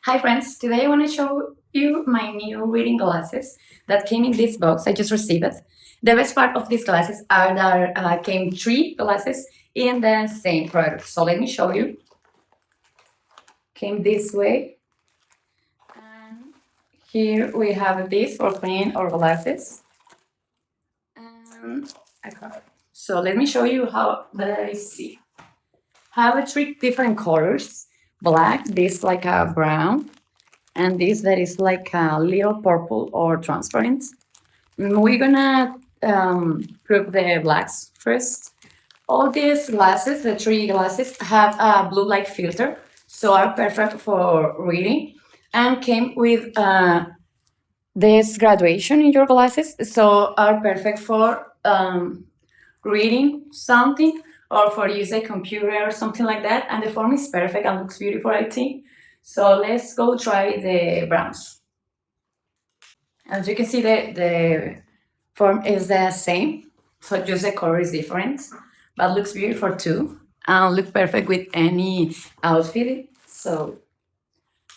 Hi friends, today I want to show you my new reading glasses that came in this box. I just received it. The best part of these glasses are that came 3 glasses in the same product. So let me show you. Came this way. And here we have this for cleaning our glasses. And so let me show you how they see. Have 3 different colors. Black, this like a brown, and this that is like a little purple or transparent. We're gonna prove the blacks first. All these glasses, the 3 glasses, have a blue light filter, so are perfect for reading, and came with this graduation in your glasses, so are perfect for reading something or for use a computer or something like that. And the form is perfect and looks beautiful, I think. So let's go try the browns. As you can see, the form is the same, so just the color is different, but looks beautiful too, and look perfect with any outfit. So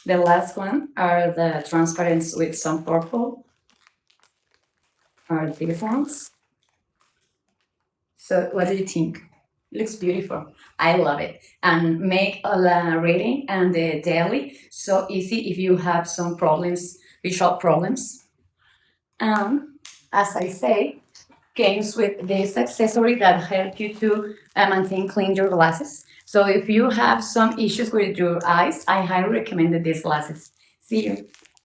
the last one are the transparents with some purple, are these ones. So what do you think? Looks beautiful. I love it, and make the reading and the daily so easy if you have some problems, visual problems. As I say, comes with this accessory that help you to maintain clean your glasses. So if you have some issues with your eyes, I highly recommend these glasses. See you.